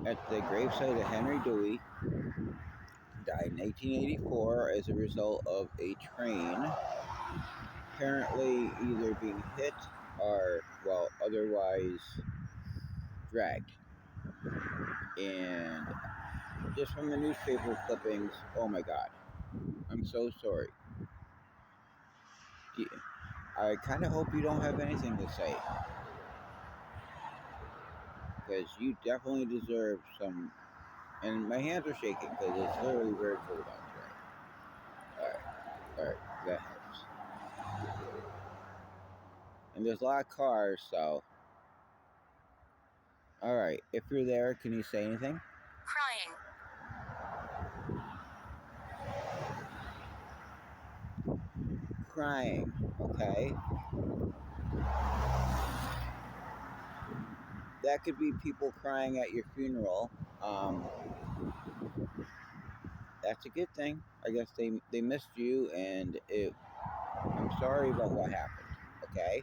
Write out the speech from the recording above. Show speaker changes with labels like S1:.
S1: at the gravesite of Henry Dewey, died in 1884 as a result of a train apparently either being hit or, well, otherwise dragged. And just from the newspaper clippings, oh my God, I'm so sorry. I kind of hope you don't have anything to say, because you definitely deserve some. And my hands are shaking because it's literally very cold out today. Alright, that helps. And there's a lot of cars, so. Alright, if you're there, can you say anything?
S2: Crying.
S1: Crying, okay. That could be people crying at your funeral. That's a good thing. I guess they missed you, and I'm sorry about what happened, okay?